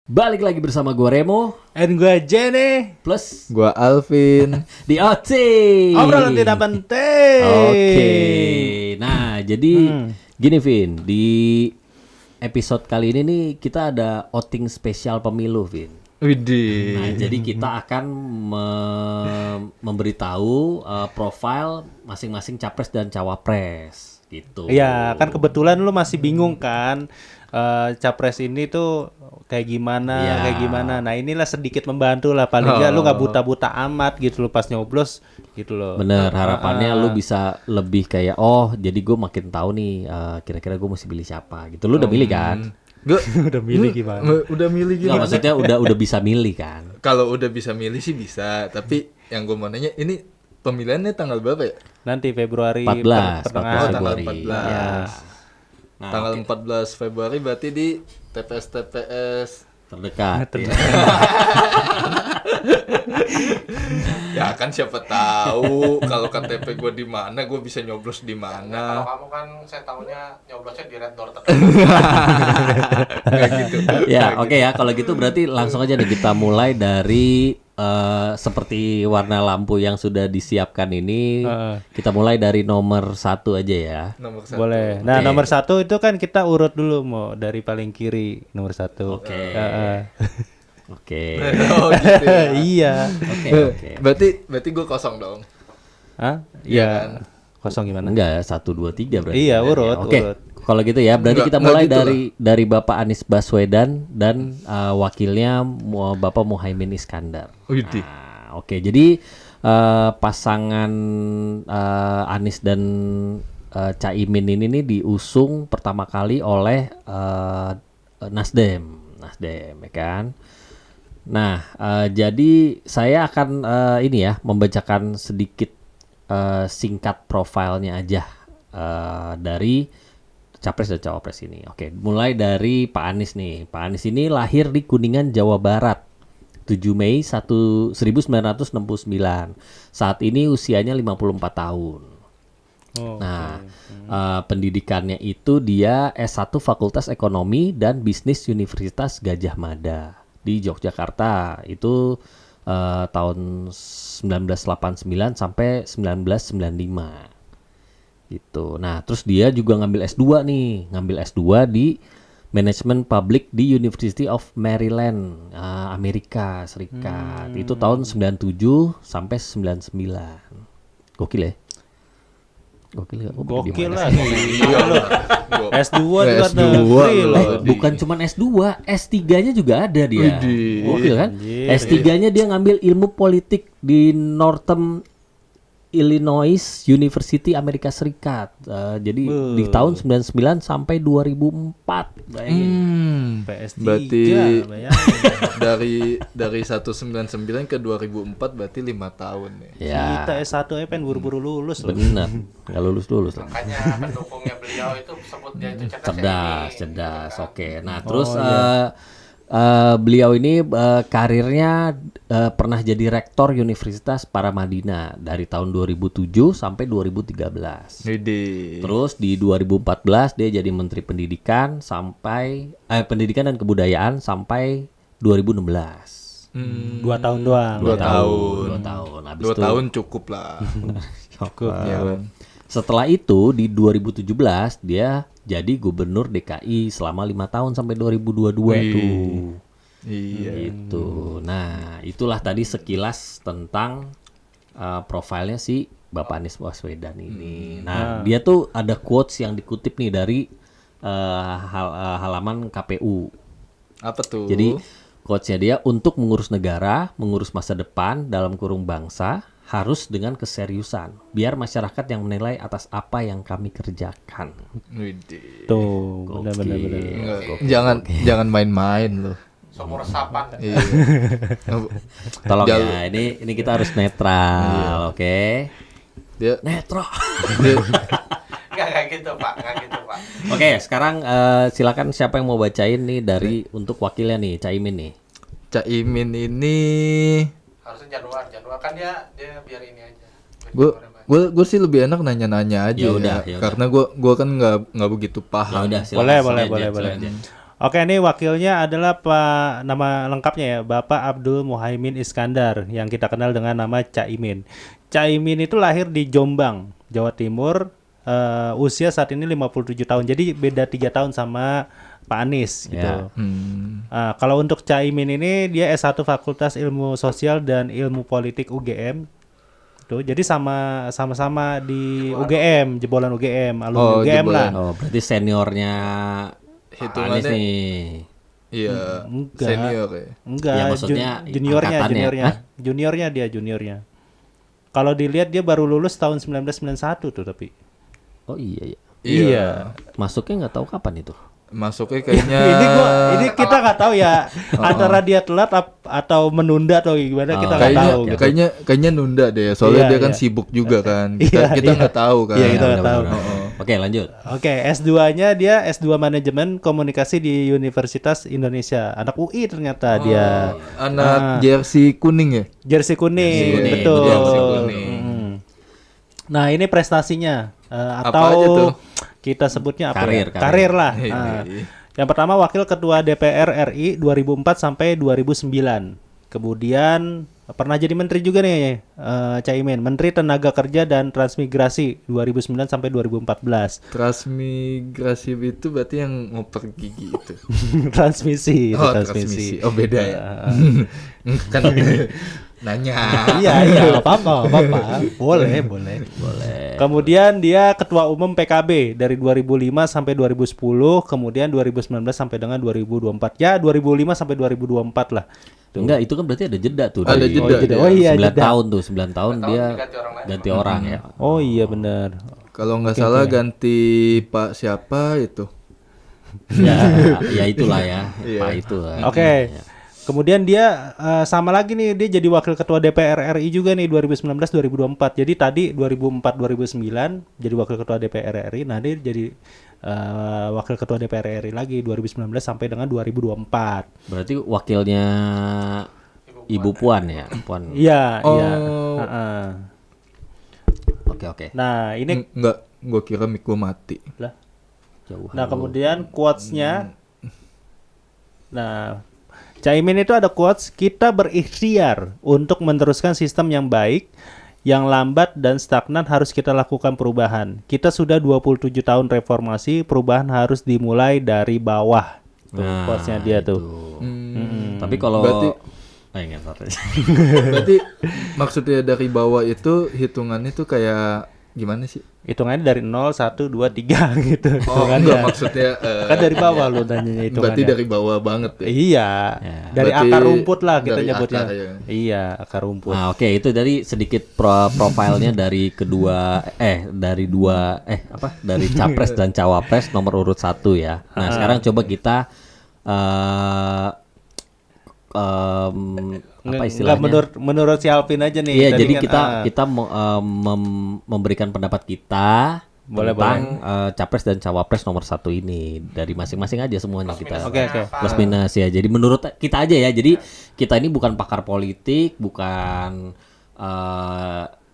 Balik lagi bersama gue Remo And gue Jenny plus Gua Alvin di OC. Obrolan tidak penting. Oke. Nah, jadi gini Vin, di episode kali ini nih kita ada outing spesial pemilu, Vin. Widih. Nah, jadi kita akan memberitahu profil masing-masing capres dan cawapres gitu. Iya, kan kebetulan lu masih bingung kan capres ini tuh kayak gimana. Nah, inilah sedikit membantu lah, paling nggak lu nggak buta-buta amat gitu lo pas nyoblos gitu loh. Bener, harapannya lu bisa lebih kayak jadi gue makin tahu nih kira-kira gue mesti pilih siapa gitu. Lu udah milih kan? Gua Udah milih gimana? Udah milih Nggak, gimana? maksudnya udah bisa milih kan? Kalau udah bisa milih sih bisa, tapi yang gua mau nanya ini pemilihannya tanggal berapa ya? Nanti Februari 14 pertengahan. tanggal Februari. 14. Ya. Nah, Tanggal oke. 14 Februari berarti di TPS Terdekat. ya kan siapa tahu kalau KTP gua di mana gua bisa nyoblos di Kalau mana. kamu kan saya tahunya nyoblosnya di Red Door Kayak gitu. Ya, oke ya. Kalau gitu berarti langsung aja nih kita mulai dari seperti warna lampu yang sudah disiapkan ini. Kita mulai dari nomor 1 aja ya. Nomor 1. Boleh. Nah, Oke. nomor 1 itu kan kita urut dulu mau dari paling kiri nomor 1. Oke. Oke. Oh gitu. Ya. Iya. Oke. Berarti gua kosong dong. Hah? Iya Iya. kan? Kosong gimana? Enggak, 1 2 3 berarti. Iya, urut, Oke. urut. Kalau gitu ya, berarti kita Enggak mulai gitu dari Bapak Anies Baswedan dan wakilnya Bapak Muhaimin Iskandar. Widih. Nah, oke, jadi pasangan Anies dan Caimin ini nih diusung pertama kali oleh Nasdem, ya kan. Nah, jadi saya akan ini ya membacakan sedikit singkat profilnya aja dari capres dan cawapres ini. Oke, mulai dari Pak Anies nih. Pak Anies ini lahir di Kuningan, Jawa Barat. 7 Mei 1969. Saat ini usianya 54 tahun. Oh, Nah, pendidikannya itu dia S1 Fakultas Ekonomi dan Bisnis Universitas Gadjah Mada di Yogyakarta. Itu tahun 1989 sampai 1995. Gitu. Nah, terus dia juga ngambil S2 nih, di Manajemen Publik di University of Maryland, Amerika Serikat. Itu tahun 97 sampai 99. Gokil ya? Gokil ya? Gokil lah. Iya loh. S2 di luar S2 negeri loh. loh. Bukan cuman S2, S3-nya juga ada dia. Widih. Gokil kan? Anjir. S3-nya dia ngambil ilmu politik di Northern Illinois University Amerika Serikat. Jadi di tahun 99 sampai 2004. Bayangin. PS3 Berarti bayangin. dari 199 ke 2004 berarti 5 tahun nih. Ya, Kita S1 aja pengen buru-buru lulus loh. benar. Nggak lulus lah. makanya pendukungnya beliau itu sebut dia itu Cerdas. Oke. Nah, terus beliau ini karirnya pernah jadi rektor Universitas Paramadina dari tahun 2007 sampai 2013. Widih. Terus di 2014 dia jadi Menteri Pendidikan sampai Pendidikan dan Kebudayaan sampai 2016. 2 tahun doang. 2 tahun. 2 tahun. Habis 2 itu tahun cukup lah. Cukup. Iya kan? setelah itu di 2017 dia jadi Gubernur DKI selama 5 tahun sampai 2022 tuh. Iya. Gitu. Nah, itulah tadi sekilas tentang profilnya si Bapak Anies Baswedan ini. Nah, dia tuh ada quotes yang dikutip nih dari halaman KPU. Apa tuh? Jadi quotesnya dia, untuk mengurus negara, mengurus masa depan dalam kurung bangsa harus dengan keseriusan. Biar masyarakat yang menilai atas apa yang kami kerjakan. Widih. Tuh, benar-benar. Enggak, jangan main-main loh. seumur resapan. Iya. Tolong Jauh. ya, ini kita harus netral, oke? Dia Netral. Enggak gitu pak, Oke, sekarang silakan siapa yang mau bacain nih dari untuk wakilnya nih, Caimin nih. Caimin ini harusnya Januar kan dia biar ini aja. gue sih lebih enak nanya-nanya aja Ya udah. karena gue kan nggak begitu Ya paham. udah, silakan. Boleh. Silakan aja. Oke, ini wakilnya adalah nama lengkapnya ya, Bapak Abdul Muhaimin Iskandar yang kita kenal dengan nama Caimin. Caimin itu lahir di Jombang, Jawa Timur. Usia saat ini 57 tahun. Jadi beda 3 tahun sama Pak Anies gitu. Ya. Kalau untuk Caimin ini dia S1 Fakultas Ilmu Sosial dan Ilmu Politik UGM. Tuh, jadi sama-sama di UGM, jebolan UGM, alumni UGM lah. jebolan. Oh, berarti seniornya Pak Hitungannya- Anies nih. Iya, Enggak. senior ya. Enggak, Ya, maksudnya juniornya, angkatannya. Hah? juniornya. Kalau dilihat dia baru lulus tahun 1991 tuh tapi. Oh iya. Iya. Masuknya nggak tahu kapan itu. Masuknya kayaknya ini kita nggak tahu ya antara dia telat atau menunda atau gimana kita nggak kayaknya tahu gitu. kayaknya nunda deh. Soalnya Iya, dia kan iya. sibuk juga kan. Iya, Kita iya. nggak tahu kan. Iya, kita nggak Benar-benar. tahu. Oke, lanjut. Oke, S2-nya dia S2 Manajemen Komunikasi di Universitas Indonesia. Anak UI ternyata dia. Anak jersey kuning ya. Jersey kuning, Jersey kuning, betul. jersey kuning. Nah, ini prestasinya Apa atau aja tuh? kita sebutnya apa Karir, ya? Karir lah. Iya, Nah, iya. yang pertama wakil ketua DPR RI 2004 sampai 2009. Kemudian pernah jadi menteri juga nih Caimin, Menteri Tenaga Kerja dan Transmigrasi 2009 sampai 2014. Transmigrasi itu berarti yang ngoper gigi itu. Transmisi, itu Oh, transmisi. transmisi. Oh, beda ya. Kan nanya. Iya, nggak apa-apa. Boleh. Kemudian dia ketua umum PKB dari 2005 sampai 2010, kemudian 2019 sampai dengan 2024. Ya, 2005 sampai 2024 lah. Enggak, itu kan berarti ada jeda tuh. Ada dari jeda, Oh iya, 9 jeda. tahun tuh, 9 tahun dia diganti orang lain. ganti orang ya. Oh iya benar. Kalau nggak salah ganti Pak siapa itu. Ya itulah ya. Iya. Pak itu. Oke. Kemudian dia sama lagi nih, dia jadi wakil ketua DPR RI juga nih 2019-2024. Jadi tadi 2004-2009 jadi wakil ketua DPR RI. Nah, dia jadi wakil ketua DPR RI lagi 2019 sampai dengan 2024. Berarti wakilnya Ibu Puan ya, Puan. Iya, Oh. iya. Heeh. Oke. Nah, ini Enggak, gua kira mic gua mati. lah. Jauh. Nah, kemudian quotes-nya. Nah, Caimin itu ada quotes, kita berikhtiar untuk meneruskan sistem yang baik, yang lambat dan stagnan harus kita lakukan perubahan. Kita sudah 27 tahun reformasi, perubahan harus dimulai dari bawah. Tuh, Nah, quotes-nya dia itu. tuh. Tapi kalau Berarti- ngentot aja. Berarti maksudnya dari bawah itu hitungannya tuh kayak gimana sih? Hitungannya dari 0, 1, 2, 3 gitu. Oh, hitungannya. enggak maksudnya Kan dari bawah lu tanyanya hitungannya. berarti dari bawah banget ya. Iya, dari Berarti akar rumput lah kita dari nyebutnya. akar ya. Iya, akar rumput. Nah, oke, itu dari sedikit profilnya dari dari capres dan cawapres nomor urut 1 ya. Nah, sekarang coba kita apa istilahnya? Menurut si Alvin aja nih. Iya, Tadi jadi kan, kita memberikan pendapat kita Boleh, tentang capres dan cawapres nomor 1 ini dari masing-masing aja semuanya kita. Oke. Plus minus ya. Jadi menurut kita aja ya. Jadi kita ini bukan pakar politik, bukan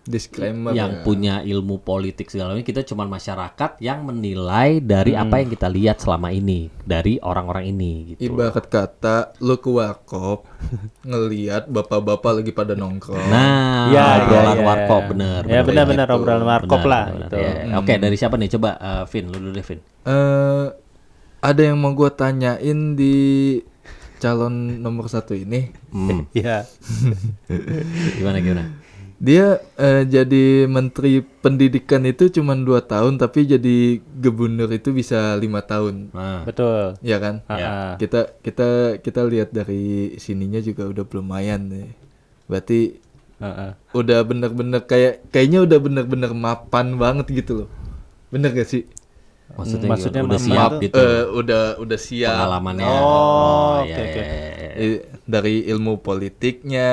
Disclaimer yang ya. punya ilmu politik segala macam. Kita cuma masyarakat yang menilai dari apa yang kita lihat selama ini dari orang-orang ini gitu. Ibarat kata lu ke warkop ngelihat bapak-bapak lagi pada nongkrong. Nah, Iya, obrolan iya. warkop bener. Ya benar-benar gitu. obrolan warkop Benar, lah benar, gitu. ya. Oke, dari siapa nih? Coba Vin, lu dulu deh, Vin. Ada yang mau gua tanyain di calon nomor 1 ini. Iya. Gimana? Dia jadi menteri pendidikan itu cuma 2 tahun, tapi jadi gubernur itu bisa 5 tahun. Nah, Betul. Ya kan? Ya. Kita lihat dari sininya juga udah lumayan nih. Berarti udah bener-bener kayaknya udah bener-bener mapan banget gitu loh. Bener gak sih? maksudnya maksudnya udah mama siap tuh- gitu Udah siap. pengalamannya. Oh, iya, oke, oke. iya. Dari ilmu politiknya,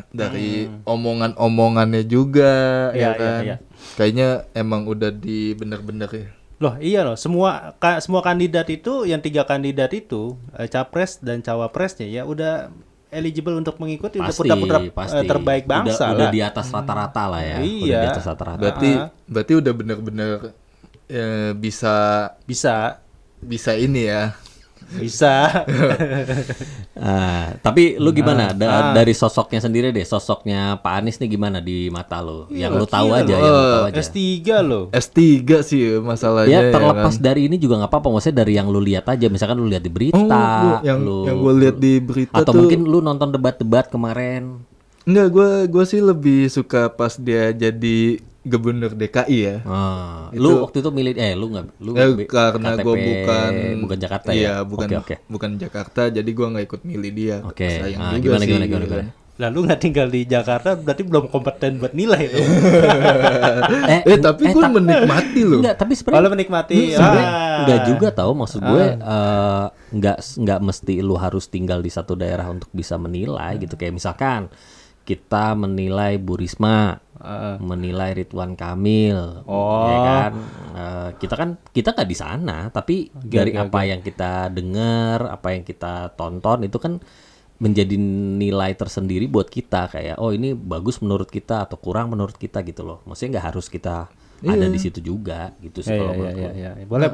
dari omongan-omongannya juga, Iya, ya kan? iya. Kayaknya emang udah di bener-bener ya. Loh, iya loh. Semua kandidat itu, yang 3 kandidat itu, capres dan cawapresnya ya udah eligible untuk mengikuti udah Pasti, putra-putra pasti. terbaik bangsa udah lah. di atas rata-rata lah ya. Iya. Udah di atas rata-rata. Berarti udah bener-bener bisa Bisa. ini ya. Bisa. Tapi lu gimana? Dari sosoknya sendiri deh, sosoknya Pak Anies nih gimana di mata lu? Yang lu tahu aja, yang lu tahu aja. S3 loh. S3 sih masalahnya Ya terlepas kan. dari ini juga nggak apa-apa, maksudnya dari yang lu lihat aja, misalkan lu lihat di berita, yang lu gue lihat di berita atau tuh mungkin lu nonton debat-debat kemarin. enggak, gue sih lebih suka pas dia jadi gubernur DKI ya. Lu waktu itu milih lu Karena KTP gue bukan Jakarta iya, ya. bukan bukan Jakarta, jadi gue nggak ikut milih dia. Oke. Sayang Gimana juga sih, gitu gimana. kan. Lah lu nggak tinggal di Jakarta berarti belum kompeten buat nilai itu. Tapi gue menikmati loh. Enggak, tapi sebenarnya Kalau menikmati enggak juga tahu, maksud gue enggak mesti lu harus tinggal di satu daerah untuk bisa menilai gitu. Kayak misalkan kita menilai Bu Risma, menilai Ridwan Kamil, ya kan? Kita nggak di sana, tapi dari apa yang kita dengar, apa yang kita tonton itu kan menjadi nilai tersendiri buat kita, kayak oh ini bagus menurut kita atau kurang menurut kita gitu loh. Maksudnya nggak harus kita ada di situ juga gitu sih kalau menurut gue. Iya. Boleh.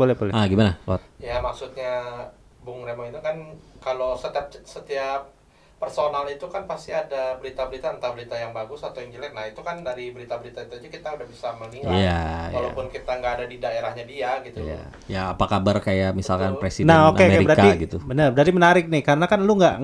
Gimana, Lot? Ya maksudnya Bung Remo itu kan kalau setiap personal itu kan pasti ada berita-berita, entah berita yang bagus atau yang jelek. Nah itu kan dari berita-berita itu aja kita udah bisa menilai, walaupun kita nggak ada di daerahnya dia gitu. Ya apa kabar kayak misalkan presiden Nah, Amerika berarti, gitu. Benar, berarti menarik nih karena kan lu nggak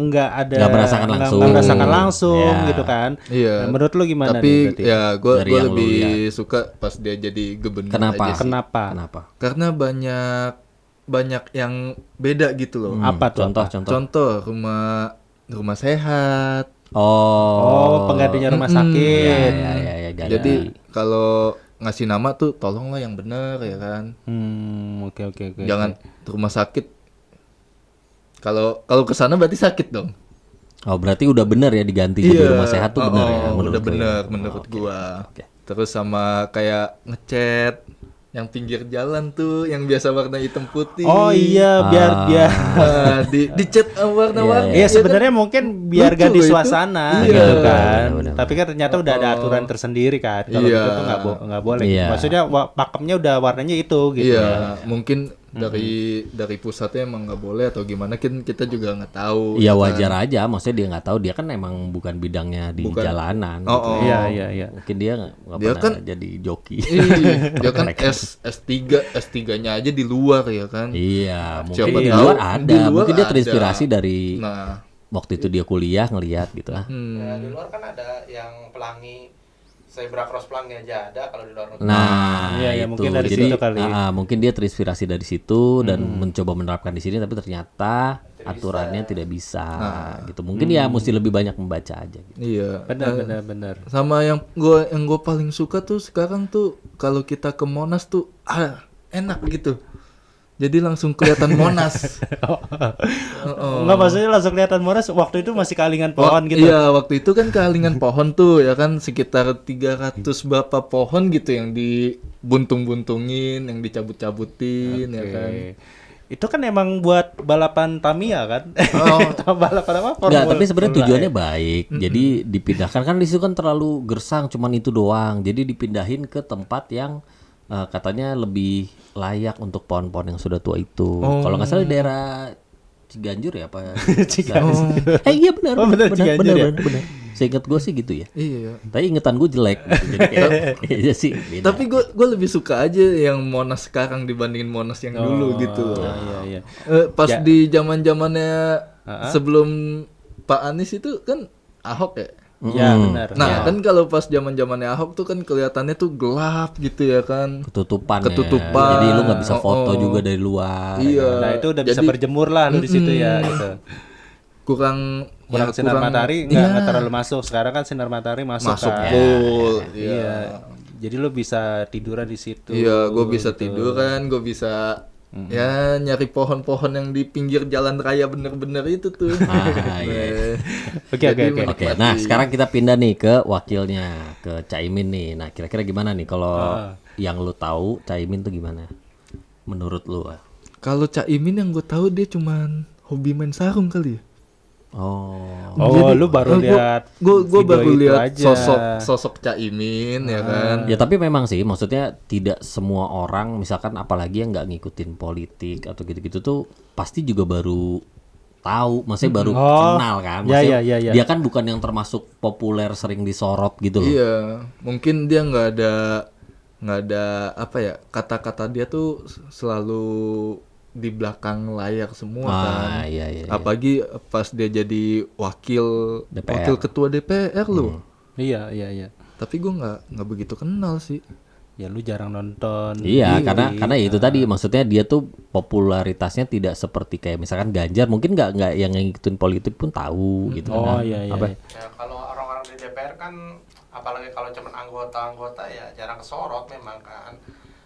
merasakan langsung. nggak merasakan langsung Ya. gitu kan. Iya. Nah, menurut lu gimana nih Tapi berarti? ya gue Dari yang lu lebih lihat. suka pas dia jadi gubernur Kenapa? aja sih. Kenapa? Karena banyak yang beda gitu loh. Apa tuh? Contoh. Contoh rumah sehat. Oh, penggantinya rumah sakit. Ya, Jadi kalau ngasih nama tuh tolonglah yang benar ya kan. Oke. Jangan rumah sakit. Kalau ke sana berarti sakit dong. Oh, berarti udah benar ya diganti jadi rumah sehat tuh benar ya menurut udah lu ya? benar menurut gua. Oke. Terus sama kayak ngecat yang pinggir jalan tuh yang biasa warna hitam putih. Oh iya, biar dicat warna-warni. Iya sebenarnya mungkin biar Lucu ganti itu. suasana Iya. gitu kan. Benar. Tapi kan ternyata udah ada aturan tersendiri kan. Kalau Iya. gitu tuh nggak boleh. Iya. Maksudnya pakemnya udah warnanya itu gitu. Iya, mungkin dari pusatnya emang nggak boleh atau gimana kan kita juga nggak tahu. Iya kan. wajar aja, maksudnya dia nggak tahu, dia kan emang bukan bidangnya di jalanan. Oh, gitu. oh. Iya. Mungkin dia nggak Dia pernah kan jadi joki. Dia kan S3-nya aja di luar ya kan. Iya, mungkin Siapa di tahu luar di ada, luar mungkin dia ada. terinspirasi dari Nah, waktu itu dia kuliah ngelihat gitu lah. Ya, di luar kan ada yang pelangi zebra cross pelangi aja ada kalau di luar negeri. Nah, Iya, itu. mungkin dari Jadi situ kali. mungkin dia terinspirasi dari situ dan mencoba menerapkan di sini, tapi ternyata aturannya tidak bisa gitu. Mungkin ya mesti lebih banyak membaca aja gitu. iya. Benar. Sama yang gue paling suka tuh sekarang tuh kalau kita ke Monas tuh enak gitu. Jadi langsung kelihatan Monas. Enggak, maksudnya langsung kelihatan Monas waktu itu masih kalingan pohon gitu. Iya, waktu itu kan kealingan pohon tuh ya kan sekitar 300 berapa pohon gitu yang dibuntung-buntungin, yang dicabut-cabutin ya kan. Itu kan emang buat balapan Tamiya kan? Balapan apa? Enggak, tapi Formula sebenarnya E. tujuannya baik. Jadi dipindahkan kan di situ kan terlalu gersang, cuman itu doang. Jadi dipindahin ke tempat yang katanya lebih layak untuk pohon-pohon yang sudah tua itu. Kalau nggak salah di daerah Ciganjur ya apa? Ciganjur. Iya benar. Oh, benar, Ciganjur ya? benar. Seingat gue sih gitu ya. Iya. Tapi ingetan gue jelek. Gitu. Jadi kayaknya sih. Beda. Tapi gue lebih suka aja yang Monas sekarang dibandingin Monas yang dulu gitu loh. Iya. Pas di zaman-zamannya sebelum Pak Anies itu kan Ahok ya. Ya benar. Nah kan kalau pas zaman-zamannya Ahok tuh kan kelihatannya tuh gelap gitu ya kan. Ketutupan. Ketutupan. Jadi lu nggak bisa foto juga dari luar. Iya. Nah itu udah bisa Jadi, berjemur lah lu di situ ya gitu. kurang Sinar matahari nggak terlalu masuk. Sekarang kan sinar matahari masuk kan. full. Iya. Jadi lu bisa tiduran di situ. Iya, gue bisa tidur kan, gue bisa ya nyari pohon-pohon yang di pinggir jalan raya bener-bener itu tuh. Iya. Oke. Oke, nah sekarang kita pindah nih ke wakilnya, ke Caimin nih. Nah kira-kira gimana nih kalau yang lu tahu Caimin tuh gimana? Menurut lu? Kalau Caimin yang gue tahu dia cuman hobi main sarung kali ya. Oh, lu baru lihat gue video baru itu lihat aja. sosok Caimin ya kan. Ya tapi memang sih, maksudnya tidak semua orang, misalkan apalagi yang nggak ngikutin politik atau gitu-gitu tuh pasti juga baru tahu, maksudnya baru kenal kan. Maksudnya Ya. dia kan bukan yang termasuk populer sering disorot gitu loh. Iya, mungkin dia nggak ada apa ya, kata-kata dia tuh selalu di belakang layar semua kan. Iya. Apalagi pas dia jadi wakil ketua DPR loh. Iya. Tapi gue nggak begitu kenal sih. Ya lu jarang nonton. Iya, karena ya itu tadi, maksudnya dia tuh popularitasnya tidak seperti kayak misalkan Ganjar, mungkin nggak yang ngikutin politik pun tahu gitu. Oh kan. iya. Apa? Ya kalau orang-orang di DPR kan, apalagi kalau cuman anggota-anggota ya jarang kesorot memang kan.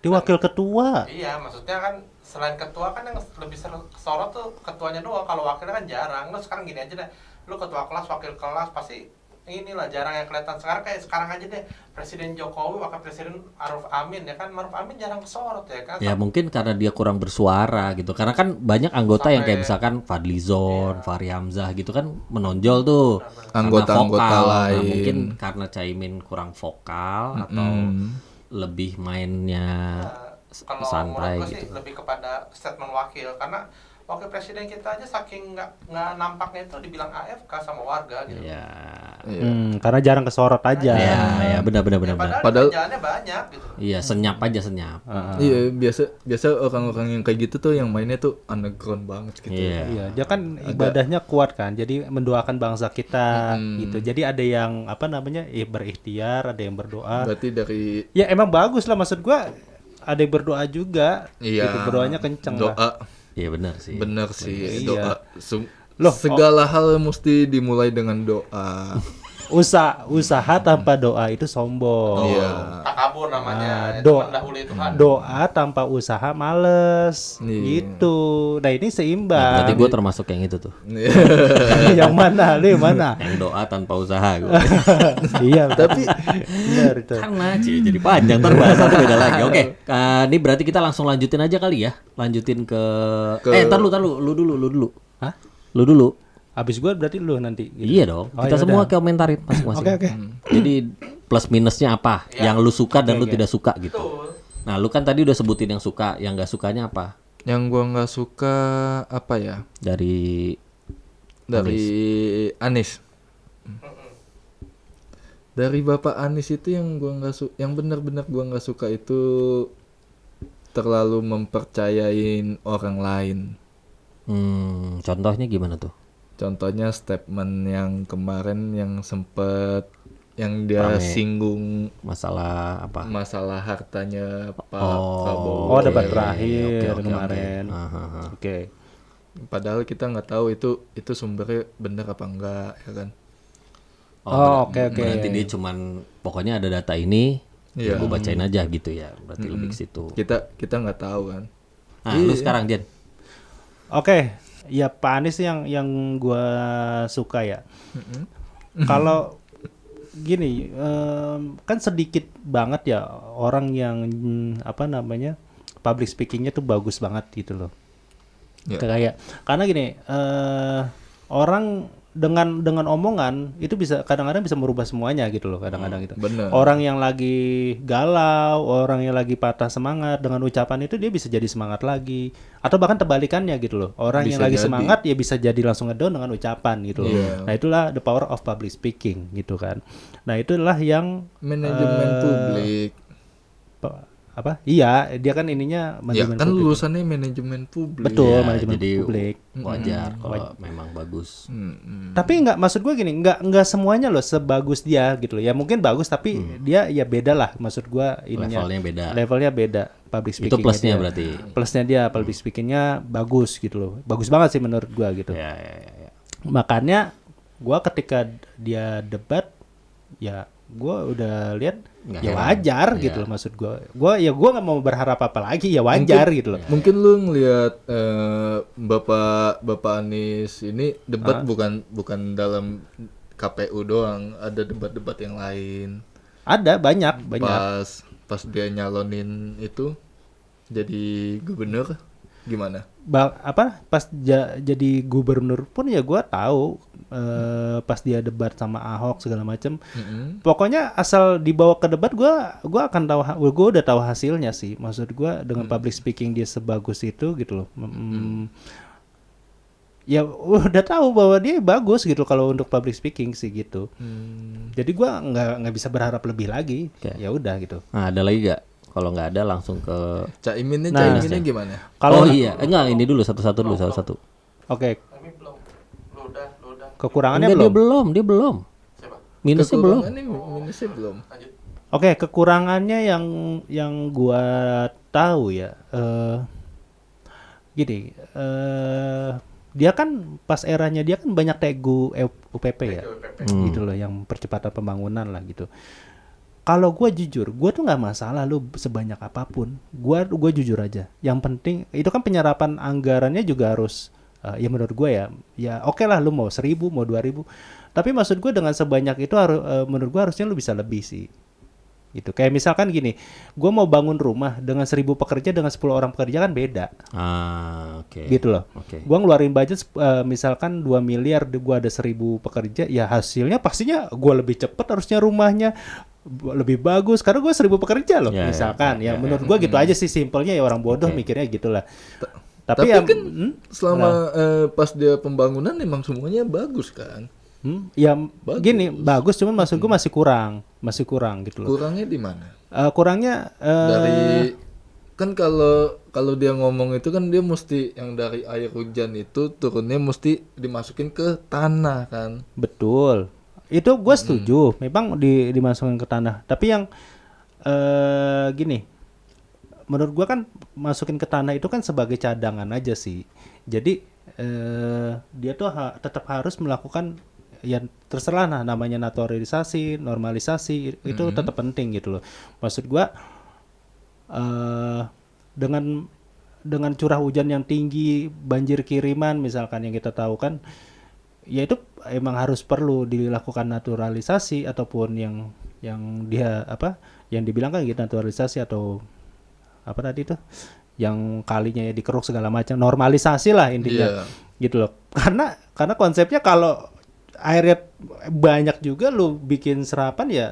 Dia wakil ketua. Iya, maksudnya kan selain ketua kan yang lebih kesorot tuh ketuanya doang. Kalau wakilnya kan jarang. Lu sekarang gini aja deh, lu ketua kelas, wakil kelas pasti inilah jarang yang kelihatan. Sekarang aja deh, Presiden Jokowi, wakil presiden Maruf Amin ya kan, Maruf Amin jarang kesorot ya kan. Ya mungkin karena dia kurang bersuara gitu. Karena kan banyak anggota yang kayak misalkan Fadlizon, Fahri Hamzah gitu kan menonjol tuh. Anggota-anggota karena vokal. Nah, lain. mungkin karena Caimin kurang vokal atau lebih mainnya Kalau santai menurut gue gitu. sih lebih kepada statement wakil, karena wakil presiden kita aja saking nggak nampaknya itu dibilang AFK sama warga gitu. Ya. Karena jarang kesorot aja. Ya, benar. Padahal kerjaannya banyak gitu. Iya, senyap. Iya, biasa orang-orang yang kayak gitu tuh yang mainnya tuh underground banget gitu. Iya, dia kan ibadahnya kuat kan. Jadi mendoakan bangsa kita gitu. Jadi ada yang berikhtiar, ada yang berdoa. Berarti dari Ya emang bagus lah, maksud gua ada yang berdoa juga. iya, Gitu, berdoanya kenceng doa. lah. Iya benar sih. Bener sih, Iya. doa. Segala hal mesti dimulai dengan doa. Usaha tanpa doa itu sombong. Iya. Takabur namanya. Itu Doa mendahului Tuhan. tanpa usaha males. Iya. Gitu. Nah, ini seimbang. Berarti gue termasuk yang itu tuh. Yang mana? Lu yang mana? Yang doa tanpa usaha gue. Iya, tapi benar itu. Karena jadi panjang ntar bahasannya beda lagi. Oke, ini berarti kita langsung lanjutin aja kali ya. Lanjutin ke ntar lu dulu. Hah? Lu dulu. Habis gua berarti lu nanti. Gitu. Iya dong. Oh, Kita ya semua udah. komentarin masing-masing. Oke. Jadi plus minusnya apa? Yang lu suka dan lu tidak suka gitu. Betul. Nah, lu kan tadi udah sebutin yang suka, yang nggak sukanya apa? Yang gua nggak suka apa ya? Dari Anies. Dari Bapak Anies itu yang gua nggak yang benar-benar gua nggak suka itu terlalu mempercayain orang lain. Contohnya gimana tuh? Contohnya statement yang kemarin yang sempet yang dia singgung Masalah apa? masalah hartanya Pak Prabowo. Oh, debat Iya. terakhir oke. kemarin. Oke. Padahal kita nggak tahu itu sumbernya benar apa enggak ya kan. Oke. Berarti dia cuman pokoknya ada data ini, ya Iya. gue bacain aja gitu ya. Berarti lebih ke situ. Kita nggak tahu kan. Nah, lu sekarang Jen. Oke. Ya Pak Anies yang gua suka ya. Kalau gini, kan sedikit banget ya orang yang public speakingnya tuh bagus banget gitu loh. Ya. Kayak karena gini, orang dengan omongan itu bisa kadang-kadang bisa merubah semuanya gitu loh, kadang-kadang gitu. Bener. Orang yang lagi galau, orang yang lagi patah semangat, dengan ucapan itu dia bisa jadi semangat lagi, atau bahkan terbalikannya gitu loh. Orang Bisa yang lagi jadi. semangat ya bisa jadi langsung ngedown dengan ucapan gitu loh. Iya. Nah, itulah the power of public speaking gitu kan. Nah, itulah yang Manajemen publik. Iya, dia kan ininya Ya manajemen kan publik. lulusannya manajemen publik. Betul, Ya, manajemen jadi publik. wajar kalau memang bagus. Tapi nggak, maksud gue gini, nggak semuanya loh sebagus dia gitu loh. Ya mungkin bagus, tapi dia ya beda lah, maksud gue ininya. Levelnya beda. Public speaking. Itu plusnya berarti. Plusnya dia public speakingnya bagus gitu loh. Bagus banget sih menurut gue gitu. Ya. Makanya gue ketika dia debat, ya gue udah lihat Nggak ya heran. wajar Iya. gitu loh, maksud gue gue nggak mau berharap apa lagi, ya wajar gitu loh. Mungkin lu ngelihat Bapak Anies ini debat bukan dalam KPU doang, ada debat-debat yang lain. Ada banyak. Pas dia nyalonin itu jadi gubernur. gimana? Pas jadi gubernur pun ya gue tahu pas dia debat sama Ahok segala macam. Pokoknya asal dibawa ke debat gue akan tahu, gue udah tahu hasilnya sih. Maksud gue dengan public speaking dia sebagus itu gitu loh. Ya udah tahu bahwa dia bagus gitu kalau untuk public speaking sih gitu. Jadi gue nggak bisa berharap lebih lagi. Ya udah gitu. Nah, ada lagi gak? Kalau nggak ada langsung ke Caiminnya gimana? Kalau enggak ini dulu satu-satu dulu satu-satu. Oke. Tapi belum. Lu udah. Kekurangannya Enggak, belum. dia belum. Siapa? Minusnya belum. Minusnya belum. Lanjut. Oke, kekurangannya yang gua tahu ya, gini, dia kan pas eranya dia kan banyak TGU UPP ya, gitu loh, yang percepatan pembangunan lah gitu. Kalau gue jujur, gue tuh nggak masalah lu sebanyak apapun, gue jujur aja. Yang penting itu kan penyerapan anggarannya juga harus, ya menurut gue ya oke lah lu mau 1.000 mau 2.000, tapi maksud gue dengan sebanyak itu menurut gue harusnya lu bisa lebih sih. Gitu. Kayak misalkan gini, gue mau bangun rumah dengan 1.000 pekerja dengan 10 orang pekerja kan beda. Oke. Gitu loh. Oke. Gue ngeluarin budget misalkan 2 miliar, gue ada 1.000 pekerja, ya hasilnya pastinya gue lebih cepet harusnya rumahnya lebih bagus karena gue 1.000 pekerja loh. Misalkan menurut gue gitu aja sih simpelnya ya, orang bodoh mikirnya gitulah. Tapi ya kan selama pas dia pembangunan emang semuanya bagus kan? Ya gini bagus, cuman maksud gue masih kurang gitu loh. Kurangnya di mana? Kurangnya dari kan kalau dia ngomong itu kan dia mesti yang dari air hujan itu turunnya mesti dimasukin ke tanah kan. Betul, itu gue setuju, memang dimasukin ke tanah. Tapi yang gini, menurut gue kan masukin ke tanah itu kan sebagai cadangan aja sih. Jadi dia tuh tetap harus melakukan, ya terserah namanya naturalisasi, normalisasi, itu tetap penting gitu loh. Maksud gua dengan curah hujan yang tinggi, banjir kiriman misalkan yang kita tahu kan, ya itu emang harus perlu dilakukan naturalisasi ataupun yang dia yang dibilang kan gitu, naturalisasi atau apa tadi tuh yang kalinya ya dikeruk segala macam, normalisasi lah intinya. Gitu loh. Karena konsepnya kalau airnya banyak juga lu bikin serapan ya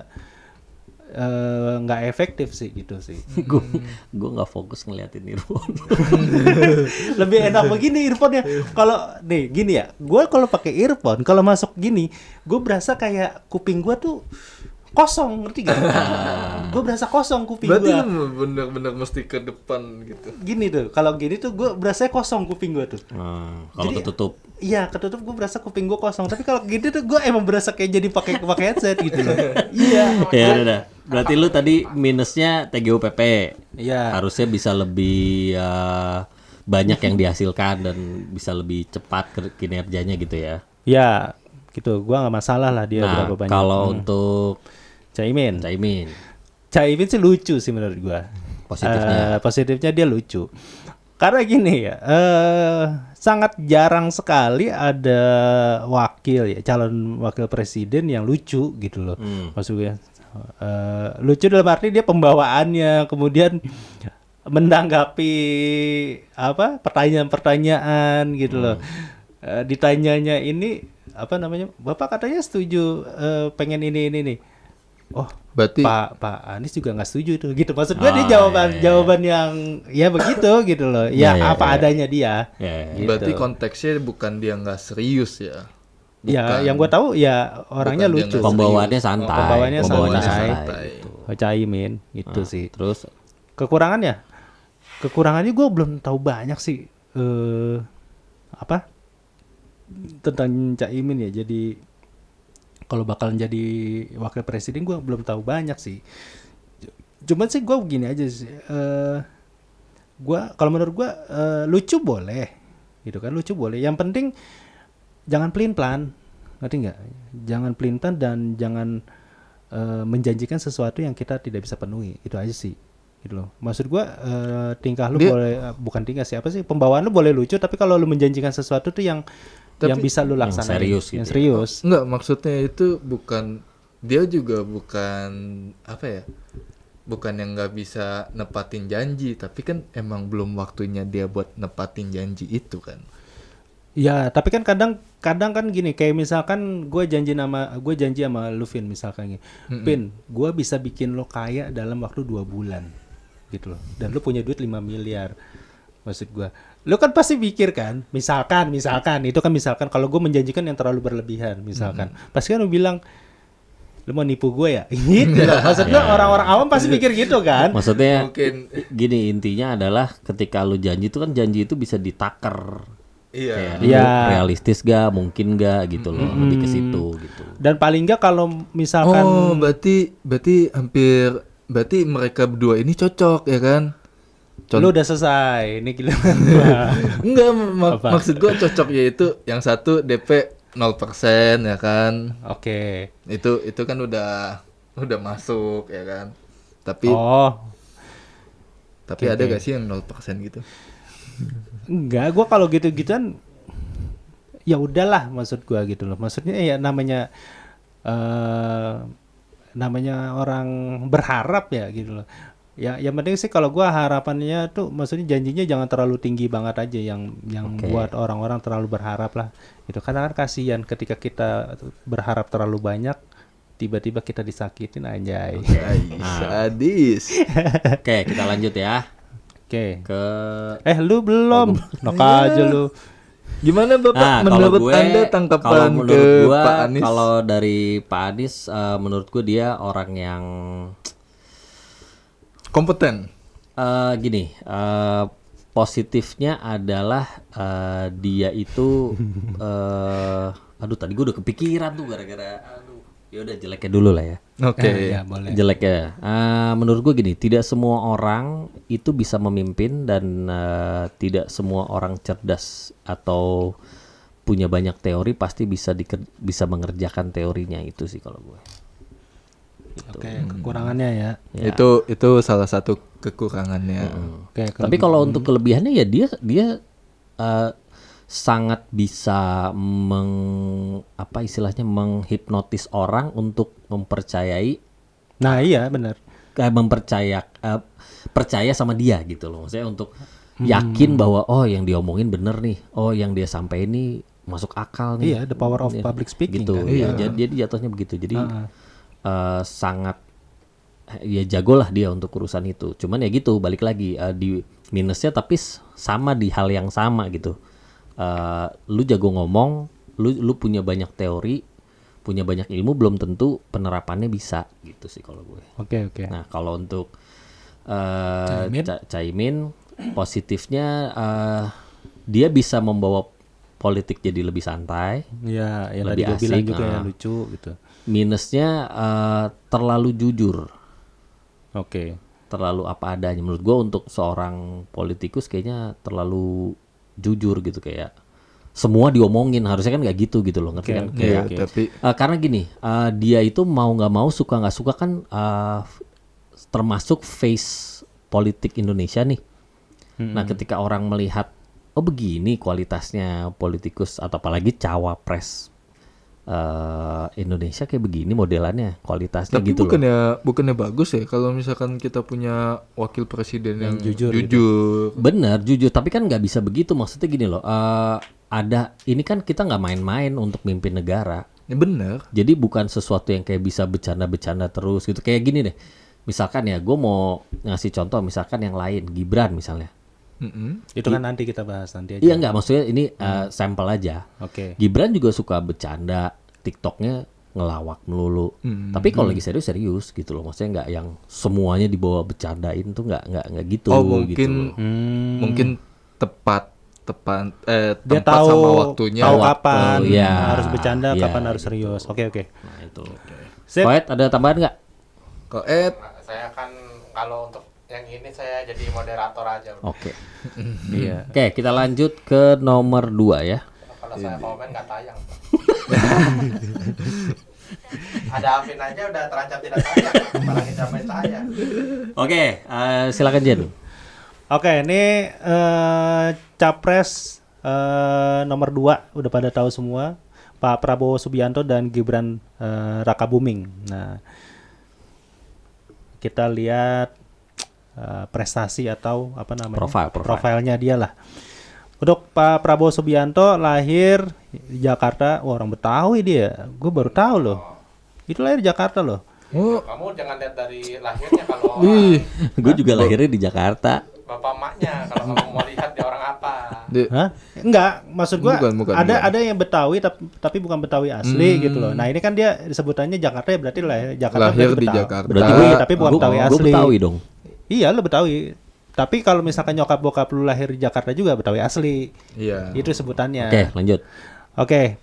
nggak efektif sih gitu sih. Gue nggak fokus ngeliatin earphone. Lebih enak begini earphone-nya. Kalau nih gini ya, gue kalau pakai earphone kalau masuk gini, gue berasa kayak kuping gue tuh kosong, ngerti gak? Gue berasa kosong kuping gue. Berarti lu bener-bener mesti ke depan gitu. Gini tuh, kalau gini tuh gue berasa kosong kuping gue tuh. Kalau ketutup. Iya, ketutup gue berasa kuping gue kosong. Tapi kalau gini tuh gue emang berasa kayak jadi pakai headset gitu loh. Iya. Ya udah. Berarti lu tadi minusnya TGUPP. Iya. Harusnya bisa lebih banyak yang dihasilkan dan bisa lebih cepat kinerjanya gitu ya. Ya, gitu. Gua nggak masalah lah dia berapa banyak. Kalau untuk Caimin sih lucu sih menurut gua. Positifnya dia lucu. Karena gini ya, sangat jarang sekali ada calon wakil presiden yang lucu gitu loh. Maksudnya lucu dalam arti dia pembawaannya, kemudian menanggapi pertanyaan-pertanyaan gitu loh. Ditanyanya ini Bapak katanya setuju pengen ini nih. Oh, berarti Pak Anies juga nggak setuju tuh gitu. Maksud gue dia jawaban yang ya begitu gitu loh. Ya adanya dia. Gitu. Berarti konteksnya bukan dia nggak serius ya. Ya, yang gue tahu ya orangnya lucu. Pembawaannya santai. Caimin gitu sih. Terus kekurangannya gue belum tahu banyak sih. Tentang Caimin ya. Jadi kalau bakalan jadi wakil presiden gue belum tahu banyak sih. Cuman sih gue begini aja sih. Kalau menurut gue lucu boleh, gitu kan, lucu boleh. Yang penting jangan pelin-pelan, ngerti nggak? Jangan pelin-pelan dan jangan menjanjikan sesuatu yang kita tidak bisa penuhi. Itu aja sih, gitu loh. Maksud gue tingkah lu boleh, bukan tingkah sih, pembawaan lu boleh lucu, tapi kalau lu menjanjikan sesuatu tuh yang bisa lu laksanain, yang serius. Enggak, maksudnya itu bukan, dia juga bukan bukan yang nggak bisa nepatin janji, tapi kan emang belum waktunya dia buat nepatin janji itu kan. Ya, tapi kan kadang kan gini, kayak misalkan gue janji sama lu Vin misalkan gini. Vin, gue bisa bikin lo kaya dalam waktu 2 bulan. Gitu loh. Dan lu punya duit 5 miliar. Maksud gue, lu kan pasti pikir kan, misalkan itu kan misalkan kalau gue menjanjikan yang terlalu berlebihan misalkan. Pasti kan lu bilang lu mau nipu gue ya? Gitu loh. Maksudnya orang-orang awam pasti mikir gitu kan. Maksudnya Mungkin gini, intinya adalah ketika lu janji itu kan janji itu bisa ditaker. iya. Kayak Iya. lu realistis gak, mungkin gak gitu loh, lebih ke situ gitu. Dan paling enggak kalau misalkan Oh, berarti mereka berdua ini cocok ya kan? lu udah selesai, ini gila. Enggak, Apa? maksud gua cocok yaitu yang satu DP 0% ya kan. Oke. Itu kan udah masuk ya kan. Tapi Oh, ada gak sih yang 0% gitu? enggak, gua kalau gitu-gituan ya udahlah maksud gua gitu loh. Maksudnya ya namanya orang berharap ya gitu loh. Ya yang penting sih kalau gua harapannya tuh maksudnya janjinya jangan terlalu tinggi banget aja yang Oke. buat orang-orang terlalu berharap lah. Itu karena kan kasihan ketika kita berharap terlalu banyak tiba-tiba kita disakitin anjay. Sadis. Oke, kita lanjut ya Oke. ke Lu belum. Nok aja lu. Gimana Bapak menurut Anda tangkapan kalau ke menurut gua, Pak Anies? Kalau dari Pak Anies, menurut gua dia orang yang Kompeten. gini, positifnya adalah dia itu, aduh tadi gua udah kepikiran tuh gara-gara, ya udah jeleknya dulu lah ya. Oke. Ya boleh. Jeleknya, menurut gue gini, tidak semua orang itu bisa memimpin dan tidak semua orang cerdas atau punya banyak teori pasti bisa mengerjakan teorinya itu sih kalau gue. Oke, kekurangannya ya. Ya. Itu salah satu kekurangannya. Oke, Tapi kalau untuk kelebihannya ya dia sangat bisa istilahnya menghipnotis orang untuk mempercayai Nah, iya benar. percaya sama dia gitu loh. Maksudnya untuk yakin bahwa oh yang diomongin bener nih, oh yang dia sampaikan ini masuk akal nih. Iya, the power of Iya, public speaking gitu. kan. Iya, jadi jatuhnya begitu. Jadi sangat ya jagolah dia untuk urusan itu. Cuman ya gitu, balik lagi di minusnya tapi sama di hal yang sama gitu. Lu jago ngomong, lu punya banyak teori, punya banyak ilmu, belum tentu penerapannya bisa gitu sih kalau gue. Oke. Nah kalau untuk Caimin? Caimin positifnya dia bisa membawa politik jadi lebih santai. Iya, yang tadi Lebih gue bilang asik, juga ya lucu gitu. Minusnya terlalu jujur, Oke. terlalu apa adanya. Menurut gue untuk seorang politikus kayaknya terlalu jujur gitu, kayak semua diomongin, harusnya kan nggak gitu loh, ngerti kan? Iya, Oke. tapi Karena gini, dia itu mau nggak mau, suka nggak suka kan termasuk face politik Indonesia nih. Nah ketika orang melihat oh begini kualitasnya politikus atau apalagi cawapres Indonesia kayak begini modelannya, kualitasnya tapi gitu loh. bukannya bagus ya kalau misalkan kita punya wakil presiden yang jujur Bener, jujur, tapi kan nggak bisa begitu. Maksudnya gini loh, ada ini kan kita nggak main-main untuk mimpin negara. Ya bener. Jadi bukan sesuatu yang kayak bisa bercanda-bercanda terus gitu. Kayak gini deh, misalkan ya gue mau ngasih contoh, misalkan yang lain, Gibran misalnya. Itu kan nanti kita bahas nanti aja. Iya nggak, maksudnya ini sampel aja. Oke. Gibran juga suka bercanda, TikToknya ngelawak melulu. Tapi kalau lagi serius gitu loh, maksudnya nggak yang semuanya dibawa bercandain tuh, nggak gitu. Oh gitu mungkin loh. mungkin tepat Dia tempat tahu sama waktunya. tahu kapan Oh, iya. harus bercanda, Iya, kapan harus serius. Oke. Nah itu. Sip. Poet ada tambahan nggak? Kok Nah, saya kan kalau untuk yang ini saya jadi moderator aja. Oke. Iya. Oke, kita lanjut ke nomor 2 ya. Kalau saya komen nggak tayang. Ada Afin aja udah terancam tidak tayang, apalagi sampai saya. Oke, silakan Jen. Oke, ini capres nomor 2 udah pada tahu semua, Pak Prabowo Subianto dan Gibran Rakabuming. Nah, kita lihat prestasi atau apa namanya? Profile. Profilnya dia lah. Untuk Pak Prabowo Subianto lahir di Jakarta, orang Betawi dia. Gue baru tahu loh. Itu lahir di Jakarta loh. Oh, Kamu jangan lihat dari lahirnya kalau Gue juga lahirnya di Jakarta. bapak maknya, kalau kamu mau lihat dia orang apa. Hah? Enggak, maksud gua Bukan. ada yang Betawi tapi bukan Betawi asli gitu loh. Nah, ini kan dia sebutannya Jakarta ya berarti lahir Jakarta lahir berarti di Betawi. Jakarta. Berarti Tapi bukan Betawi gue asli. Betawi dong. Iya, lo Betawi. Tapi kalau misalkan nyokap bokap lu lahir di Jakarta juga Betawi asli. Iya. Itu sebutannya. Oke, lanjut. Oke.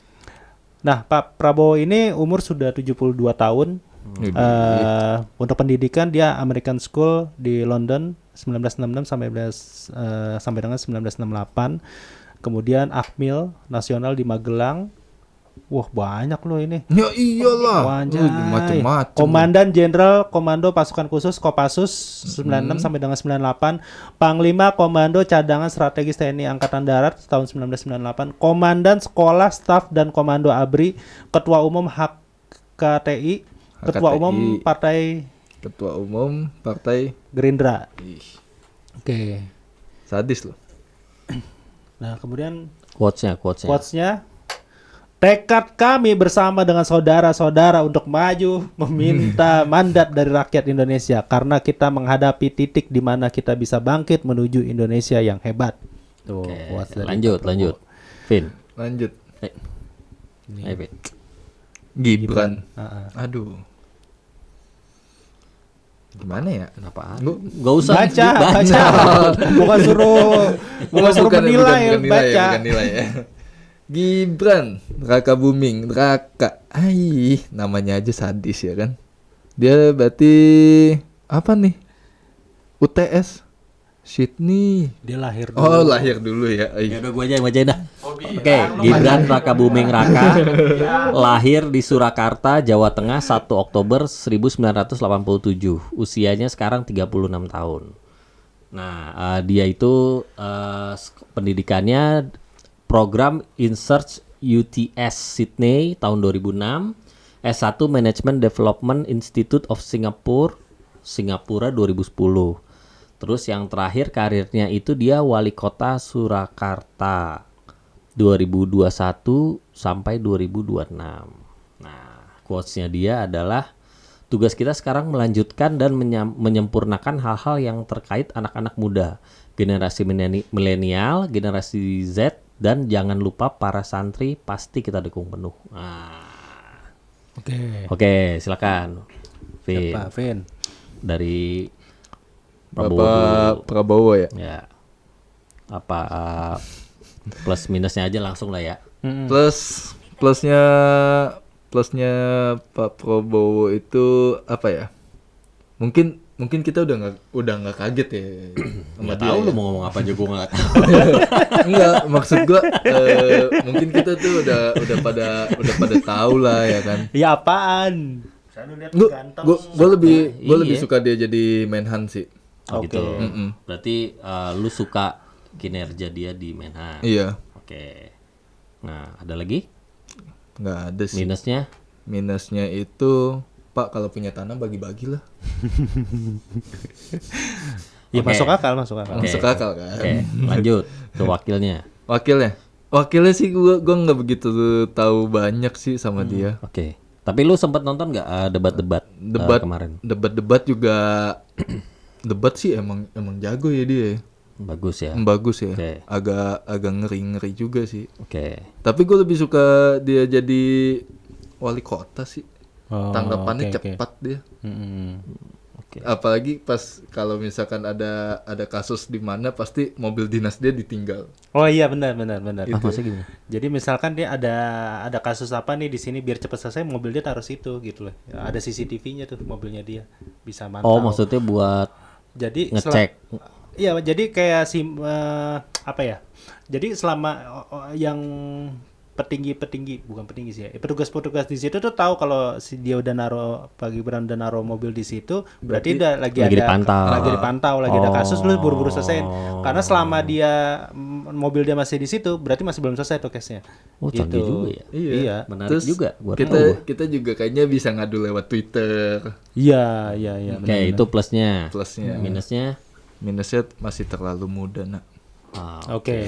Nah, Pak Prabowo ini umur sudah 72 tahun. Untuk pendidikan dia American School di London 1966 sampai dengan 1968. Kemudian Akmil Nasional di Magelang. Wah, banyak loh ini. Ya iyalah. Wanjay. Macem-macem. Komandan Jenderal Komando Pasukan Khusus Kopassus 96 sampai dengan 98, Panglima Komando Cadangan Strategis TNI Angkatan Darat tahun 1998, Komandan Sekolah Staf dan Komando ABRI, Ketua Umum HKTI, Ketua HKTI. Umum Partai Ketua Umum Partai. Gerindra. Ih, Oke. sadis loh. Nah, kemudian Quotes-nya. tekad kami bersama dengan saudara-saudara untuk maju meminta mandat dari rakyat Indonesia karena kita menghadapi titik di mana kita bisa bangkit menuju Indonesia yang hebat. Tuh, Oke, quotes dari Pak Prabowo. lanjut. Vin. Lanjut. Ayo, Vin. Gibran. Ah. Aduh. Gimana ya? Kenapa? Gua- Gak usah. Baca. Bukan suruh menilai, baca. Bukan nilai ya. Gibran, Raka Buming, Raka. Namanya aja sadis ya kan. Dia berarti apa nih? UTS. Sydney. Dia lahir dulu. Oh, lahir dulu ya. Ya udah gue aja yang bacain dah. Hobi. Oke, Gibran Raka Buming Raka lahir di Surakarta, Jawa Tengah 1 Oktober 1987. Usianya sekarang 36 tahun. Nah, dia itu pendidikannya program InSearch UTS Sydney tahun 2006, S1 Management Development Institute of Singapore, Singapura 2010. Terus yang terakhir karirnya itu dia wali kota Surakarta 2021 sampai 2026. Nah, quotes-nya dia adalah tugas kita sekarang melanjutkan dan menyempurnakan hal-hal yang terkait anak-anak muda, generasi milenial, generasi Z, dan jangan lupa para santri pasti kita dukung penuh. Nah. Oke, silakan. Vin. Siapa, Vin? Dari Prabowo Bapak dulu. Prabowo ya. Ya. Apa plus minusnya aja langsung lah ya. Plusnya Pak Prabowo itu apa ya? Mungkin kita udah nggak kaget ya sama Nggak dia. tahu Ya. lu mau ngomong apa aja gue nggak tahu. Enggak, maksud gua mungkin kita tuh udah pada tahu lah ya kan. Ya apaan? Saya lihat ganteng. Gua lebih Iya. suka dia jadi Menhan sih. Oh gitu. Mm-mm. Berarti lu suka kinerja dia di Menhan. Iya, Oke. Nah, ada lagi nggak ada sih. minusnya? Minusnya itu Pak kalau punya tanah bagi-bagi lah. Ya Oke. masuk akal. Oke. Masuk akal kan. Oke, lanjut ke wakilnya. Wakilnya sih gua nggak begitu tahu banyak sih sama dia. Oke. Tapi lu sempat nonton nggak debat-debat kemarin? Debat juga debat sih emang jago ya dia. Bagus ya. Bagus ya. Oke. Agak ngeri juga sih. Oke. Tapi gue lebih suka dia jadi wali kota sih. Oh, Tanggapannya oke, cepat dia. Oke. Apalagi pas kalau misalkan ada kasus di mana pasti mobil dinas dia ditinggal. Oh iya benar. Ah, maksudnya gimana? Jadi misalkan dia ada kasus apa nih di sini biar cepat selesai mobil dia taruh situ gitu loh. Ya, ada CCTV-nya tuh mobilnya dia bisa mantau. Oh, maksudnya buat Jadi ngecek. Iya, jadi kayak apa ya? Jadi selama yang bukan petinggi sih ya, petugas-petugas di situ tuh tahu kalau si dia udah Pak Gibran udah naruh mobil di situ, berarti udah lagi dipantau, lagi ada kasus, lu buru-buru selesaiin. Karena selama dia mobil dia masih di situ, berarti masih belum selesai tuh case-nya. Canggih juga ya. Iya. Menarik Terus juga. Kita juga kayaknya bisa ngadu lewat Twitter. Iya. Oke, itu plusnya. Minusnya masih terlalu muda, nak. Oke.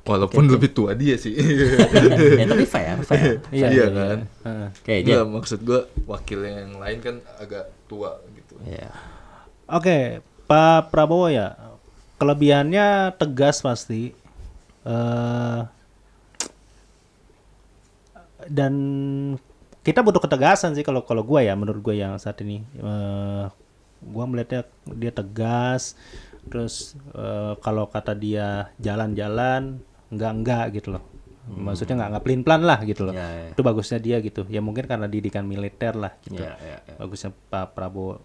Walaupun lebih tua dia sih. Tapi fair. Iya kan. Oke, Nggak, maksud gue wakil yang lain kan agak tua gitu. Iya. Oke, Pak Prabowo ya, kelebihannya tegas pasti. Dan kita butuh ketegasan sih kalau gue ya, menurut gue yang saat ini. Gue melihatnya dia tegas. Terus kalau kata dia jalan-jalan enggak gitu loh. Maksudnya enggak pelin-pelan lah gitu loh. Itu bagusnya dia gitu. Ya mungkin karena didikan militer lah gitu. Bagusnya Pak Prabowo.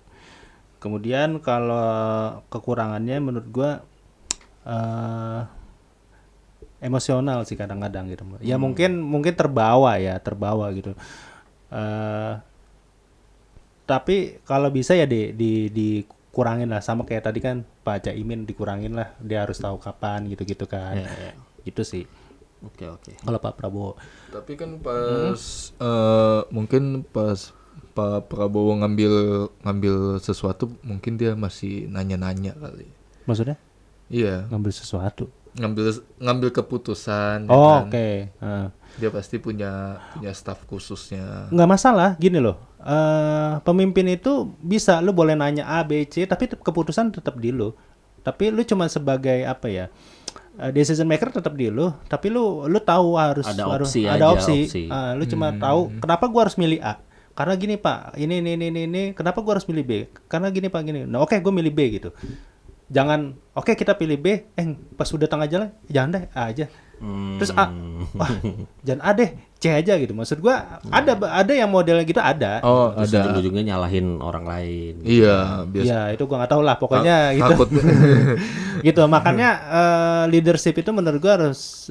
Kemudian kalau kekurangannya menurut gua emosional sih kadang-kadang gitu. Ya mungkin terbawa gitu. Tapi kalau bisa ya dikurangin lah, sama kayak tadi kan Pak Caimin dikurangin lah, dia harus tahu kapan gitu kan. Gitu sih. Oke. Kalau Pak Prabowo. Tapi kan mungkin pas Pak Prabowo ngambil sesuatu, mungkin dia masih nanya-nanya kali. Maksudnya? Iya. Ngambil sesuatu. Ngambil keputusan. Oh, oke. Dia pasti punya staf khususnya. Nggak masalah, gini loh. Pemimpin itu bisa, lu boleh nanya A, B, C, tapi keputusan tetap di lu. Tapi lu cuma sebagai apa ya? Decision maker tetap di lu, tapi lu tahu harus ada opsi. Lu cuma tahu kenapa gua harus milih A. Karena gini Pak, ini. Kenapa gua harus milih B? Karena gini Pak, gini. Nah, oke, gua milih B gitu. Jangan, oke kita pilih B, pas udah tengah jalan, jangan deh A aja. Terus A, wah, jangan A deh, C aja gitu. Maksud gua ada yang modelnya gitu ada. Oh, terus ada. Ujung-ujungnya nyalahin orang lain. Iya, biasa. Ya itu gua nggak tahu lah, pokoknya gitu. Takut. Gitu, makanya leadership itu menurut gua harus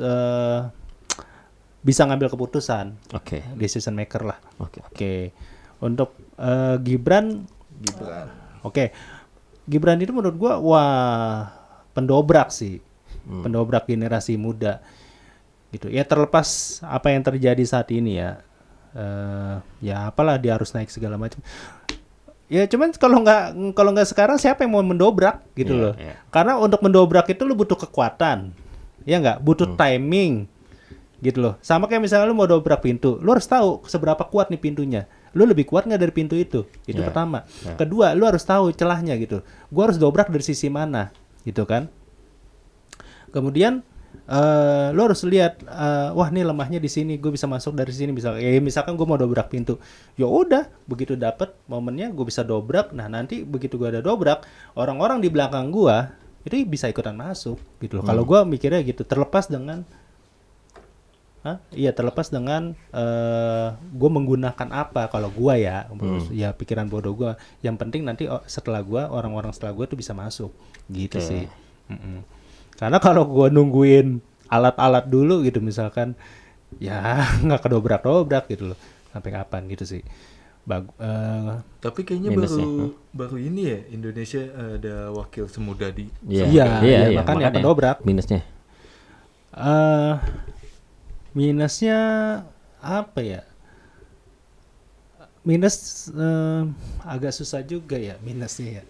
bisa ngambil keputusan. Oke. Decision maker lah. Oke. Untuk Gibran. Oke. Gibran itu menurut gua pendobrak sih. Pendobrak generasi muda. Gitu. Ya terlepas apa yang terjadi saat ini ya. Ya apalah dia harus naik segala macam. Ya cuman kalau nggak sekarang siapa yang mau mendobrak gitu loh. Karena untuk mendobrak itu lu butuh kekuatan. Ya nggak? Butuh timing. Gitu loh. Sama kayak misalnya lu mau dobrak pintu, lu harus tahu seberapa kuat nih pintunya. Lu lebih kuat nggak dari pintu itu? Itu pertama. Kedua, lu harus tahu celahnya gitu. Gua harus dobrak dari sisi mana, gitu kan? Kemudian lu harus lihat, wah nih lemahnya di sini, gue bisa masuk dari sini. Misalkan gue mau dobrak pintu, ya udah, begitu dapet momennya gue bisa dobrak. Nah nanti begitu gue ada dobrak, orang-orang di belakang gue itu bisa ikutan masuk, gitu loh. Kalau gue mikirnya gitu, terlepas dengan gue menggunakan apa. Kalau gue ya pikiran bodoh gue. Yang penting nanti setelah gue, orang-orang setelah gue tuh bisa masuk, gitu sih. Karena kalau gue nungguin alat-alat dulu gitu misalkan, ya nggak kedobrak-dobrak gitu loh. Sampai kapan gitu sih. Tapi kayaknya baru ini ya Indonesia ada wakil semuda di. Iya, makanya pendobrak. Minusnya apa ya? Minus agak susah juga ya minusnya ya.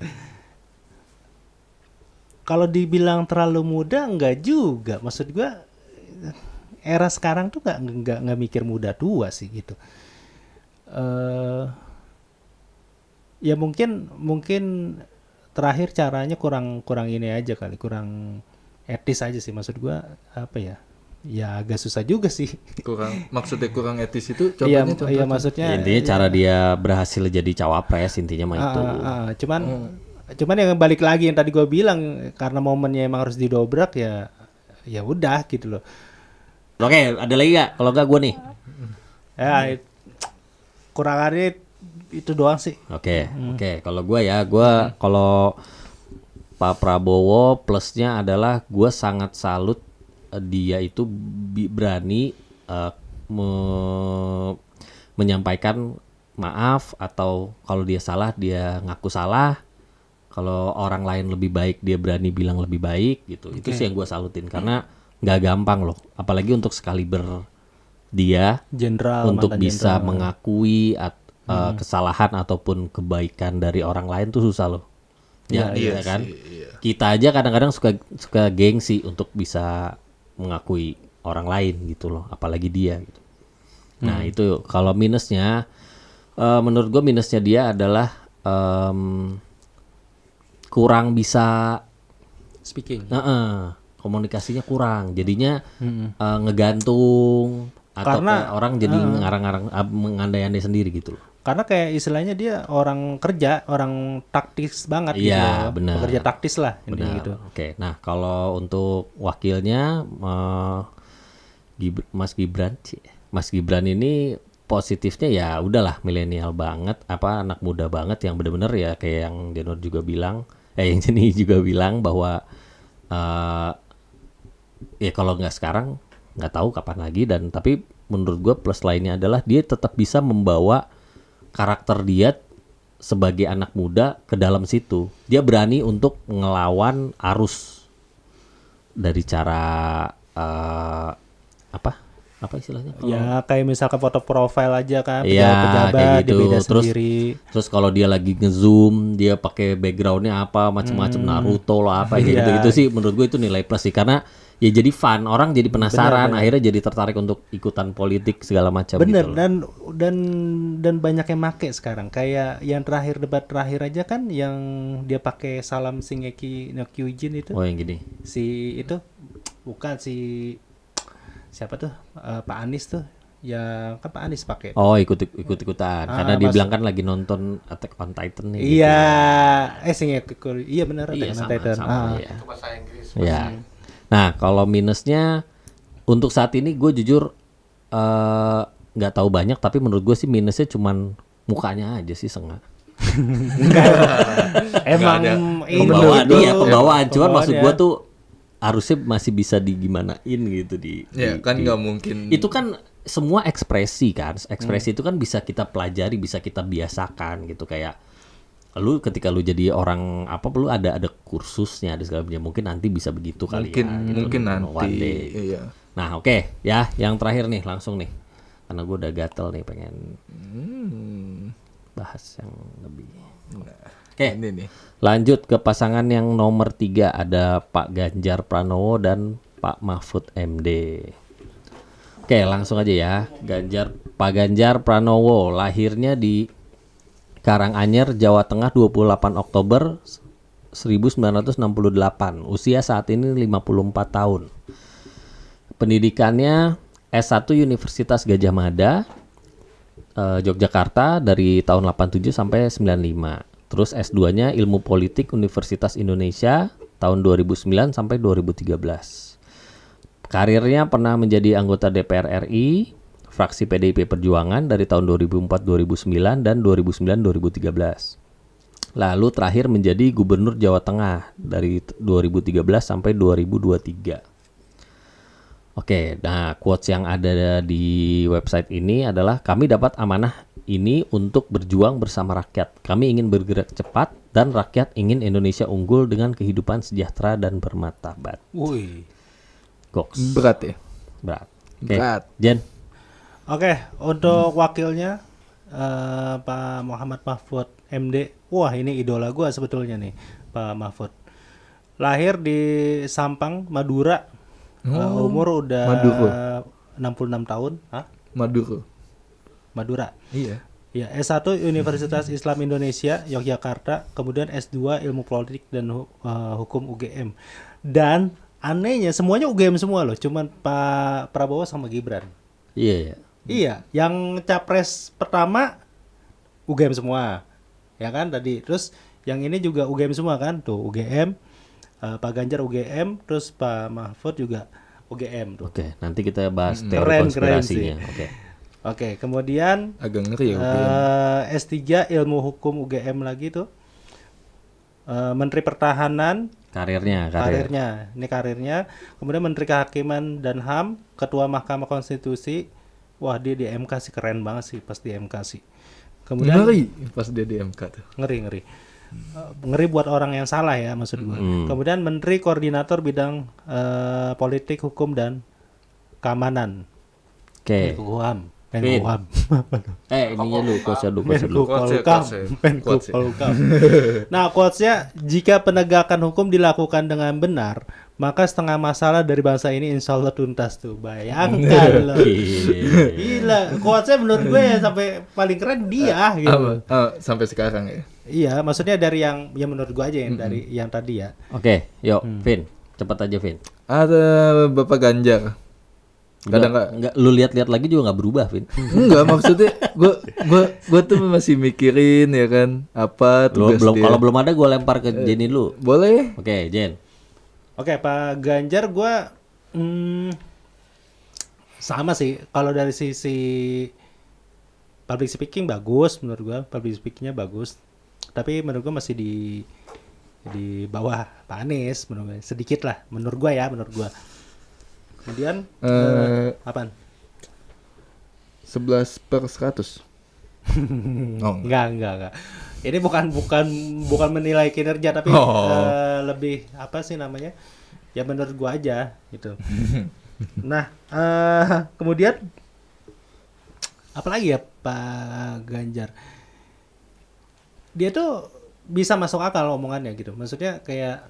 Kalau dibilang terlalu muda enggak juga. Maksud gua era sekarang tuh enggak mikir muda tua sih gitu. Ya mungkin terakhir caranya kurang ini aja kali, kurang etis aja sih. Maksud gua apa ya? Ya agak susah juga sih. Maksudnya kurang etis itu contohnya? Iya maksudnya. Intinya cara dia berhasil jadi cawapres intinya mah itu. Cuman yang balik lagi yang tadi gue bilang, karena momennya emang harus didobrak ya udah gitu loh. Oke, ada lagi gak? Kalau gak gue nih. Ya kurangannya itu doang sih. Oke. Kalau gue kalau Pak Prabowo plusnya adalah gue sangat salut dia itu berani menyampaikan maaf, atau kalau dia salah dia ngaku salah. Kalau orang lain lebih baik dia berani bilang lebih baik gitu. Itu sih yang gue salutin karena nggak gampang loh, apalagi untuk sekaliber dia Jenderal, untuk mantan bisa jenderal. mengakui kesalahan ataupun kebaikan dari orang lain tuh susah loh. Ya, Iya iya kan? sih, iya. Kita aja kadang-kadang suka gengsi untuk bisa mengakui orang lain gitu loh, apalagi dia gitu. Nah, itu kalau minusnya menurut gue minusnya dia adalah kurang bisa Speaking. komunikasinya kurang, jadinya ngegantung atau Karena, kayak orang jadi ngarang-ngarang mengandai-andai sendiri gitu loh. Karena kayak istilahnya dia orang kerja, orang taktis banget gitu. Iya, loh. benar. Pekerja taktis lah intinya Benar. gitu. Oke, nah kalau untuk wakilnya Mas Gibran, Mas Gibran ini positifnya ya udahlah milenial banget, anak muda banget yang benar-benar ya kayak yang Janur juga bilang, yang Jenny juga bilang bahwa ya kalau nggak sekarang nggak tahu kapan lagi, dan tapi menurut gue plus lainnya adalah dia tetap bisa membawa karakter dia sebagai anak muda ke dalam situ. Dia berani untuk ngelawan arus dari cara apa istilahnya? Ya kayak misalkan foto profile aja kan, Iya, pejabat kayak dia gitu. beda Terus sendiri. terus kalau dia lagi nge-zoom, dia pakai backgroundnya apa macem-macem Naruto lah apa kayak Iya. gitu-gitu sih menurut gue itu nilai plus sih, karena ya jadi fun, orang jadi penasaran, akhirnya jadi tertarik untuk ikutan politik segala macam Bener, gitu loh. dan banyak yang make sekarang. Kayak yang terakhir, debat terakhir aja kan yang dia pakai salam Shingeki no Kyojin itu. Oh yang gini. Si itu bukan si siapa tuh? Pak Anies tuh. Ya kan Pak Anies pakai. Oh ikut-ikutan karena dia mas- bilang kan lagi nonton Attack on Titan nih. Iya, Shingeki iya benar Iya, Attack on sama, Titan. sama, iya. Itu bahasa Inggris. Ya. Nah, kalau minusnya untuk saat ini gue jujur nggak tahu banyak, tapi menurut gue sih minusnya cuman mukanya aja sih Senga. Emang ini Pembawaan tuh, dia, pembawaan. Cuman maksud gue pembawaannya. tuh harusnya masih bisa digimanain gitu Ya kan nggak mungkin. Itu kan semua ekspresi kan. Ekspresi itu kan bisa kita pelajari, bisa kita biasakan gitu, kayak lu ketika lu jadi orang apa perlu ada kursusnya, ada segala macam, mungkin nanti bisa begitu kali mungkin ya gitu. mungkin One nanti. day. Iya. Nah oke, ya yang terakhir nih langsung nih, karena gue udah gatel nih pengen bahas yang lebih. Oke, Ini nih. lanjut ke pasangan yang nomor 3, ada Pak Ganjar Pranowo dan Pak Mahfud MD. Oke, langsung aja ya. Pak Ganjar Pranowo lahirnya di Karanganyar, Jawa Tengah 28 Oktober 1968. Usia saat ini 54 tahun. Pendidikannya S1 Universitas Gadjah Mada, Yogyakarta dari tahun 87 sampai 95. Terus S2-nya Ilmu Politik Universitas Indonesia tahun 2009 sampai 2013. Karirnya pernah menjadi anggota DPR RI, fraksi PDIP Perjuangan dari tahun 2004-2009 dan 2009-2013. Lalu terakhir menjadi Gubernur Jawa Tengah dari 2013 sampai 2023. Oke, nah quotes yang ada di website ini adalah, kami dapat amanah ini untuk berjuang bersama rakyat. Kami ingin bergerak cepat dan rakyat ingin Indonesia unggul dengan kehidupan sejahtera dan bermartabat. Wih. Goks. Berat ya. Berat. Oke, Berat. Jen. Oke, untuk wakilnya Pak Muhammad Mahfud MD. Wah, ini idola gua sebetulnya nih, Pak Mahfud. Lahir di Sampang, Madura. Umur udah Madura. 66 tahun. Hah? Madura. Iya. Ya, S1 Universitas Islam Indonesia Yogyakarta, kemudian S2 Ilmu Politik dan Hukum UGM. Dan anehnya semuanya UGM semua loh, cuman Pak Prabowo sama Gibran. Iya, iya. Iya, yang capres pertama UGM semua. Ya kan tadi. Terus yang ini juga UGM semua kan? Tuh UGM, Pak Ganjar UGM, terus Pak Mahfud juga UGM tuh. Oke, nanti kita bahas teori Keren, konspirasinya. keren Oke. Oke, kemudian Agak ngeri ya. S3 Ilmu Hukum UGM lagi tuh. Menteri Pertahanan, Karirnya. karirnya. Ini karirnya. Kemudian Menteri Kehakiman dan HAM, Ketua Mahkamah Konstitusi, wah dia di MK sih keren banget sih pas di MK sih. Kemudian Ngeri pas dia di MK tuh. ngeri. Ngeri buat orang yang salah ya maksud gua. Kemudian Menteri Koordinator Bidang Politik, Hukum dan Keamanan. Oke. Menkumham. Vin. Menkumham. Ininya lu quotes dulu. Menkumham. Menkumham. Nah, quotes-nya, jika penegakan hukum dilakukan dengan benar, maka setengah masalah dari bangsa ini insya Allah tuntas tuh. Bayangkan loh. Gila, quotes-nya menurut gue ya sampai paling keren dia gitu. Sampai sekarang ya. Iya, maksudnya dari yang ya menurut gue aja yang dari yang tadi ya. Oke, yuk, Vin, cepat aja Vin. Ada Bapak Ganjar. Kadang Enggak, lu lihat-lihat lagi juga nggak berubah, Vin. enggak, maksudnya gua tuh masih mikirin ya kan apa Lu tugas belum, dia. kalau belum ada gue lempar ke Jenny lu. Boleh. Oke, Jen. Oke, Pak Ganjar gue sama sih. Kalau dari sisi public speaking bagus, menurut gue public speakingnya bagus. Tapi menurut gue masih di bawah Pak Anies, menurut gue sedikit lah. Menurut gue ya, menurut gue. Kemudian apaan? 11/100. Oh, Enggak. Ini bukan menilai kinerja tapi lebih apa sih namanya? Ya menurut gua aja gitu. Nah, kemudian apalagi ya Pak Ganjar? Dia tuh bisa masuk akal omongannya gitu. Maksudnya kayak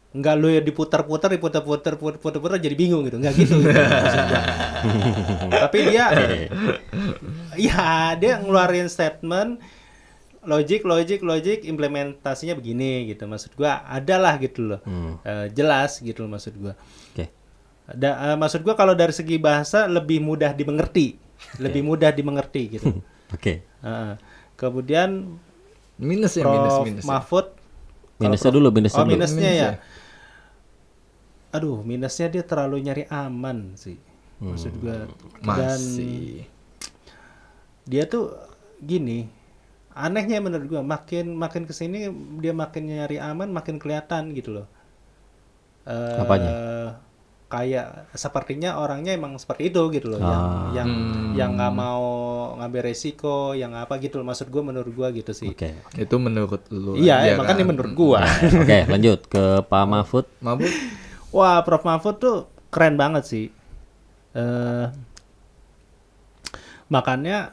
enggak lu ya diputar-putar jadi bingung gitu. Enggak gitu, maksud gua. Tapi dia ya dia ngeluarin statement logik implementasinya begini gitu. Maksud gua adalah gitu loh. Jelas gitu loh maksud gua. Oke. Maksud gua kalau dari segi bahasa lebih mudah dimengerti. Lebih mudah dimengerti gitu. Oke. Kemudian minus Prof. Mahfud Minusnya dulu. minusnya ya. Aduh, minusnya dia terlalu nyari aman sih. Maksud gua dan masih. dia tuh gini, anehnya menurut gua makin kesini dia makin nyari aman, makin kelihatan gitu loh. Apanya? Kayak sepertinya orangnya emang seperti itu gitu loh, yang nggak mau ngambil resiko, yang apa gitu loh. Maksud gua menurut gua gitu sih. Oke. Itu menurut lu. Iya, aja makanya kan? menurut gua. Oke, lanjut ke Pak Mahfud. Mabuk. Wah, Prof Mahfud tuh keren banget sih. Makanya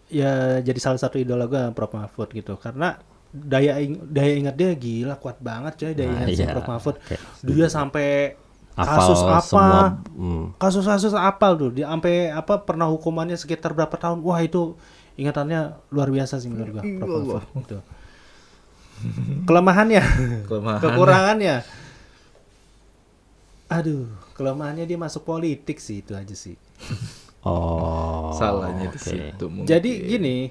ya jadi salah satu idola gue Prof Mahfud gitu, karena daya ingat dia gila, kuat banget coy daya ingat si Prof Mahfud. Dia sampai kasus apa, kasus apal tuh, dia sampai apa pernah hukumannya sekitar berapa tahun. Wah, itu ingatannya luar biasa sih menurut gue Prof Mahfud gitu. Kelemahannya, kekurangannya, aduh, kelemahannya dia masuk politik sih, itu aja sih. Oh, salahnya di situ mungkin. Jadi gini,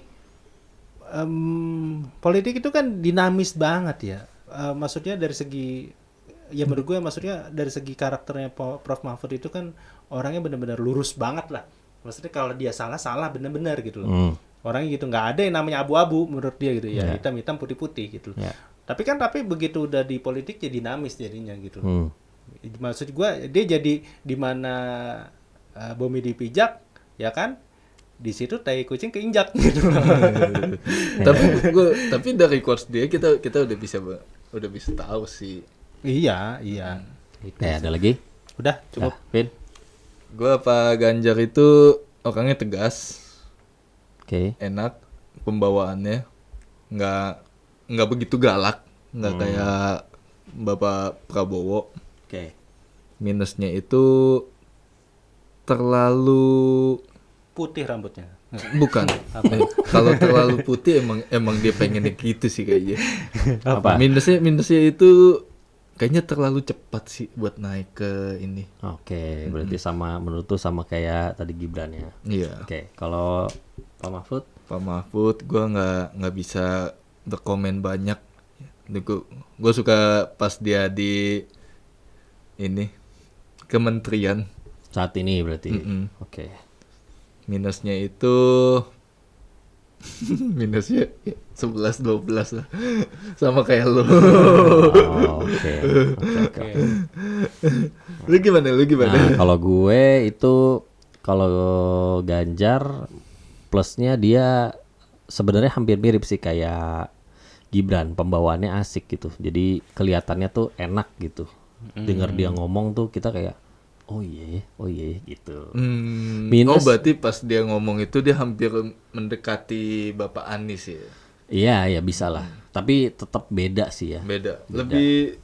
politik itu kan dinamis banget ya. Maksudnya dari segi, ya menurut gue maksudnya dari segi karakternya Prof Mahfud itu kan orangnya benar-benar lurus banget lah. Maksudnya kalau dia salah benar-benar gitu loh. Orangnya gitu, nggak ada yang namanya abu-abu menurut dia gitu ya, hitam-hitam putih-putih gitu. Tapi begitu udah di politik jadi dinamis jadinya gitu. Maksud gue dia jadi di mana bumi dipijak, ya kan? Di situ tai kucing keinjak gitu. tapi dari quotes dia kita udah bisa tahu sih. Iya. ada lagi? Udah cukup. Vin. Gua Pak Ganjar itu orangnya tegas. Oke. Enak pembawaannya. Nggak begitu galak, nggak kayak Bapak Prabowo. Oke. Minusnya itu terlalu Putih rambutnya. bukan. Kalau terlalu putih emang dia pengennya gitu sih kayaknya. Apa? Minusnya itu kayaknya terlalu cepat sih buat naik ke ini. Oke, berarti menurut tuh sama kayak tadi Gibran ya. Iya. Oke, kalau Pak Mahfud? Pak Mahfud gue nggak bisa berkomen banyak. Gue suka pas dia di ini kementerian Saat ini berarti. Oke. Minusnya itu minusnya 11-12 lah. Sama kayak lu. Oke. Oke. Lu gimana? Nah, kalau gue itu kalau Ganjar plusnya dia sebenarnya hampir mirip sih kayak Gibran, pembawaannya asik gitu. Jadi kelihatannya tuh enak gitu. Dengar dia ngomong tuh kita kayak oh iya gitu. Oh berarti pas dia ngomong itu dia hampir mendekati Bapak Anies ya? Iya bisa lah. Tapi tetap beda sih ya. Beda. Lebih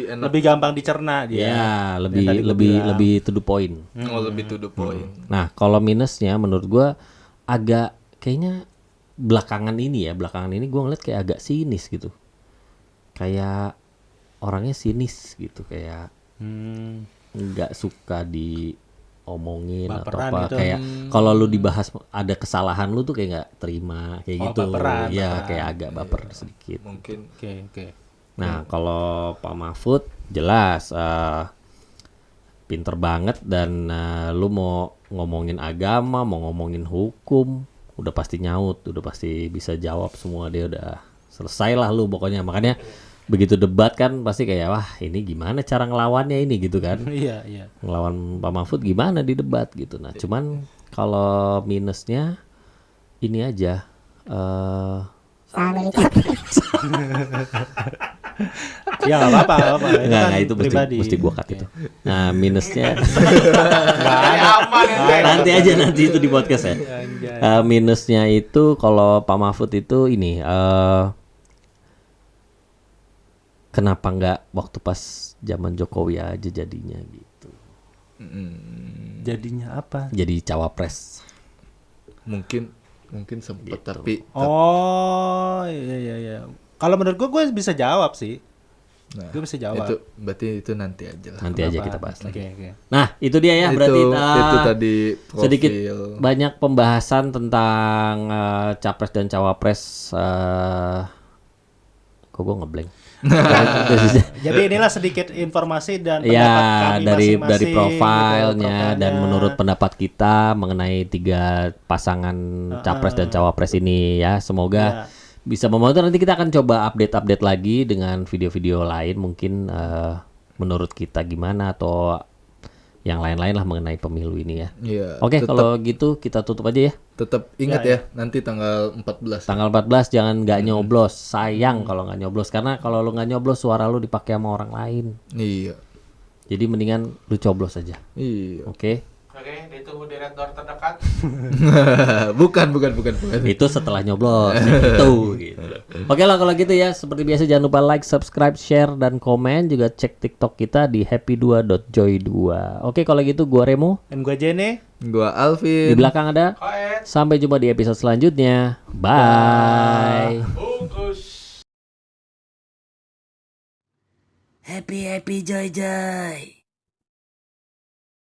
enak. Lebih gampang dicerna dia. Ya, Yang tadi gua lebih bilang. to the point. Oh lebih to the point. Nah, kalau minusnya menurut gua agak kayaknya belakangan ini gua ngeliat kayak agak sinis gitu. Kayak orangnya sinis gitu, kayak nggak suka diomongin atau Baperan apa. gitu. Kayak kalau lu dibahas ada kesalahan lu tuh kayak nggak terima kayak gitu. Baperan, Ya, baperan. kayak agak baper sedikit. Mungkin Oke. Nah, kalau Pak Mahfud jelas pinter banget dan lu mau ngomongin agama, mau ngomongin hukum, udah pasti nyaut, udah pasti bisa jawab semua, dia udah selesai lah lu pokoknya. Makanya begitu debat kan pasti kayak wah ini gimana cara ngelawannya ini gitu kan. Iya. Ngelawan Pak Mahfud gimana di debat gitu. Nah, cuman kalau minusnya ini aja Ya nggak apa-apa. Enggak, itu pribadi. mesti gua cut itu. Nah, minusnya Aman ya. nanti itu di podcast ya. Minusnya itu kalau Pak Mahfud itu ini kenapa nggak waktu pas zaman Jokowi aja jadinya gitu. Jadinya apa? Jadi cawapres. mungkin sempet Gitu. tapi Oh, iya. Kalau menurut gue bisa jawab sih. nah, Gue bisa jawab. itu berarti itu nanti aja lah. Nanti aja kita bahas lagi. Oke. Nah, itu dia ya berarti itu tadi profil. sedikit banyak pembahasan tentang capres dan cawapres. Kok gue ngeblank. Jadi inilah sedikit informasi dan pendapat Ya, kami dari masing-masing, profilnya gitu, dan menurut pendapat kita mengenai 3 pasangan capres dan cawapres ini ya, semoga bisa membantu. Nanti kita akan coba update lagi dengan video-video lain mungkin menurut kita gimana atau yang lain-lain lah mengenai pemilu ini ya. Iya, Oke, tetap- kalau gitu kita tutup aja ya. tetap ingat ya, nanti tanggal 14. Tanggal 14 jangan nggak nyoblos. Sayang kalau nggak nyoblos, karena kalau lu nggak nyoblos suara lu dipakai sama orang lain. Iya. Jadi mendingan lu coblos aja. Iya. Oke. Oke, ditunggu di red door terdekat. bukan. Itu setelah nyoblos itu gitu. Oke lah kalau gitu ya, seperti biasa jangan lupa like, subscribe, share dan komen, juga cek TikTok kita di happy2.joy2. Oke, kalau gitu gua Remo, Dan gue Jene. Gua Alvin. di belakang ada. Koet, Sampai jumpa di episode selanjutnya. Bye. bungkus. Happy joy joy.